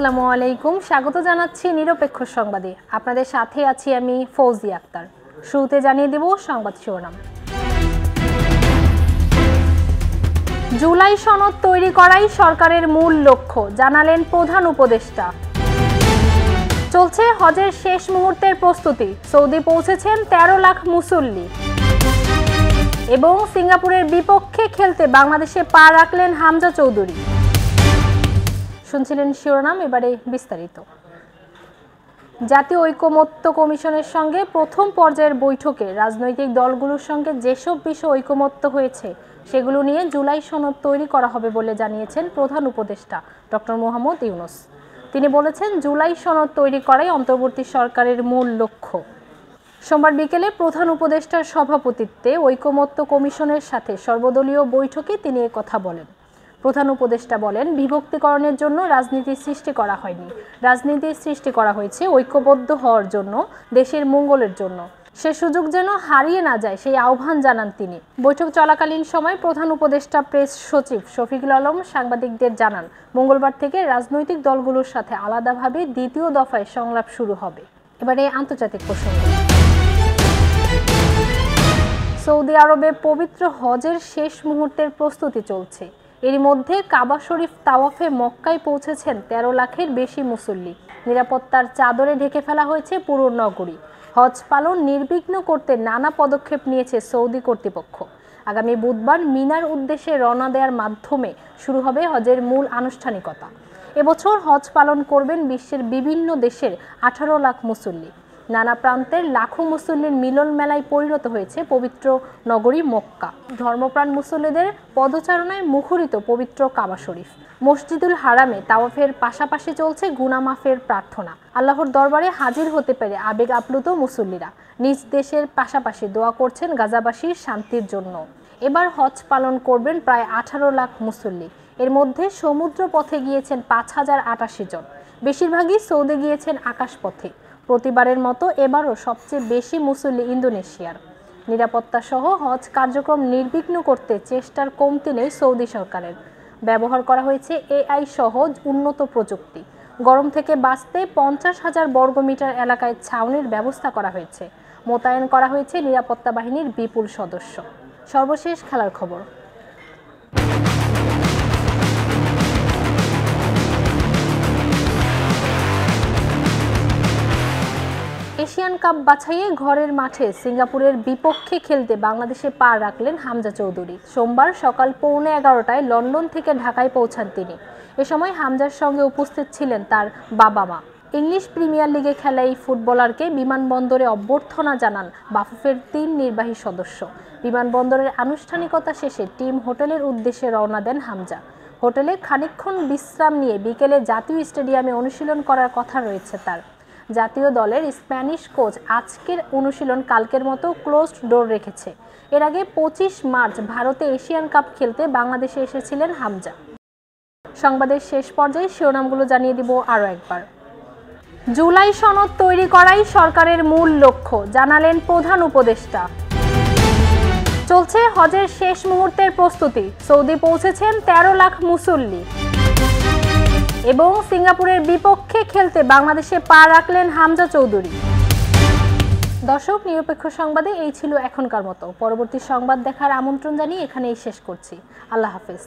আসসালামু আলাইকুম, স্বাগত জানাচ্ছি নিরপেক্ষ সংবাদে। আপনাদের সাথে আছি আমি ফৌজি আক্তার। শুরুতে জানিয়ে দেব সংবাদ শিরোনাম। জুলাই সনদ তৈরি করাই সরকারের মূল লক্ষ্য, জানালেন প্রধান উপদেষ্টা। চলছে হজের শেষ মুহূর্তের প্রস্তুতি, সৌদি পৌঁছেছেন 13 লাখ মুসল্লি। এবং সিঙ্গাপুরের বিপক্ষে খেলতে বাংলাদেশে পা রাখলেন হামজা চৌধুরী। শুনছিলেন শিরোনাম, এবারে বিস্তারিত। জাতীয় ঐকমত্য কমিশনের সঙ্গে প্রথম পর্যায়ের বৈঠকে রাজনৈতিক দলগুলোর সঙ্গে যেসব বিষয় ঐকমত্য হয়েছে সেগুলো নিয়ে জুলাই সনদ তৈরি করা হবে বলে জানিয়েছেন প্রধান উপদেষ্টা ডক্টর মোহাম্মদ ইউনূস। তিনি বলেছেন, জুলাই সনদ তৈরি করাই অন্তর্বর্তী সরকারের মূল লক্ষ্য। সোমবার বিকেলে প্রধান উপদেষ্টার সভাপতিত্বে ঐকমত্য কমিশনের সাথে সর্বদলীয় বৈঠকে তিনি একথা বলেন। প্রধান উপদেষ্টা বলেন, বিভক্তিকরণের জন্য রাজনীতি সৃষ্টি করা হয়নি, রাজনীতি সৃষ্টি করা হয়েছে ঐক্যবদ্ধ হওয়ার জন্য, দেশের মঙ্গলের জন্য। সে সুযোগ যেন হারিয়ে না যায় সেই আহ্বান জানান তিনি। বৈঠক চলাকালীন সময় প্রধান উপদেষ্টা প্রেস সচিব শফিকুল আলম সাংবাদিকদের জানান, মঙ্গলবার থেকে রাজনৈতিক দলগুলোর সাথে আলাদাভাবে দ্বিতীয় দফায় সংলাপ শুরু হবে। এবারে আন্তর্জাতিক প্রসঙ্গ। সৌদি আরবে পবিত্র হজের শেষ মুহূর্তের প্রস্তুতি চলছে। এরই মধ্যে কাবা শরীফ তাওয়াফে মক্কায় পৌঁছেছেন 13 লাখের বেশি মুসল্লি। নিরাপত্তার চাদরে ঢেকে ফেলা হয়েছে পুরো নগরী। হজ পালন নির্বিঘ্ন করতে নানা পদক্ষেপ নিয়েছে সৌদি কর্তৃপক্ষ। আগামী বুধবার মিনার উদ্দেশ্যে রওনা দেওয়ার মাধ্যমে শুরু হবে হজের মূল আনুষ্ঠানিকতা। এবছর হজ পালন করবেন বিশ্বের বিভিন্ন দেশের 18 লাখ মুসল্লি। নানা প্রান্তের লাখো মুসল্লির মিলন মেলায় পরিণত হয়েছে পবিত্র নগরী মক্কা। ধর্মপ্রাণ মুসল্লিদের পদচারণায় মুখরিত পবিত্র কাবা শরীফ। মসজিদুল হারামে তাওয়াফের পাশাপাশি চলছে গুনাহ মাফের প্রার্থনা। আল্লাহর দরবারে হাজির হতে পেরে আবেগ আপ্লুত মুসল্লিরা নিজ দেশের পাশাপাশি দোয়া করছেন গাজাবাসীর শান্তির জন্য। এবার হজ পালন করবেন প্রায় 18 লাখ মুসল্লি। এর মধ্যে সমুদ্র পথে গিয়েছেন 5088 জন। বেশিরভাগই সৌদি গিয়েছেন আকাশপথে। প্রতিবারের মতো এবারও সবচেয়ে বেশি মুসল্লি ইন্দোনেশিয়ার। নিরাপত্তা সহ হজ কার্যক্রম নির্বিঘ্ন করতে চেষ্টার কমতি নেই সৌদি সরকারের। ব্যবহার করা হয়েছে AI সহ উন্নত প্রযুক্তি। গরম থেকে বাঁচতে 50,000 বর্গমিটার এলাকায় ছাউনির ব্যবস্থা করা হয়েছে। মোতায়েন করা হয়েছে নিরাপত্তা বাহিনীর বিপুল সদস্য। সর্বশেষ খেলার খবর। এশিয়ান কাপ বাছাইয়ে ঘরের মাঠে সিঙ্গাপুরের বিপক্ষে খেলতে বাংলাদেশে পা রাখলেন হামজা চৌধুরী। সোমবার সকাল 11:15টায় লন্ডন থেকে ঢাকায় পৌঁছান তিনি। এ সময় হামজার সঙ্গে উপস্থিত ছিলেন তার বাবা মা। ইংলিশ প্রিমিয়ার লিগে খেলা এই ফুটবলারকে বিমানবন্দরে অভ্যর্থনা জানান বাফুফের 3 নির্বাহী সদস্য। বিমানবন্দরের আনুষ্ঠানিকতা শেষে টিম হোটেলের উদ্দেশ্যে রওনা দেন হামজা। হোটেলে খানিকক্ষণ বিশ্রাম নিয়ে বিকেলে জাতীয় স্টেডিয়ামে অনুশীলন করার কথা রয়েছে তার। জাতীয় দলের স্প্যানিশ কোচ আজকের অনুশীলন কালকের মতো ক্লোজড ডোর রেখেছে। এর আগে 25 মার্চ ভারতে এশিয়ান কাপ খেলতে বাংলাদেশে এসেছিলেন হামজা। সংবাদের শেষ পর্যায়ে শিরোনামগুলো জানিয়ে দিব আরও একবার। জুলাই সনদ তৈরি করাই সরকারের মূল লক্ষ্য, জানালেন প্রধান উপদেষ্টা। চলছে হজের শেষ মুহূর্তের প্রস্তুতি, সৌদি পৌঁছেছেন 13 লাখ মুসল্লি। এবং সিঙ্গাপুরের বিপক্ষে খেলতে বাংলাদেশে পা রাখলেন হামজা চৌধুরী। দর্শক, নিরপেক্ষ সংবাদে এই ছিল এখনকার মতো। পরবর্তী সংবাদ দেখার আমন্ত্রণ জানিয়ে এখানেই শেষ করছি। আল্লাহ হাফেজ।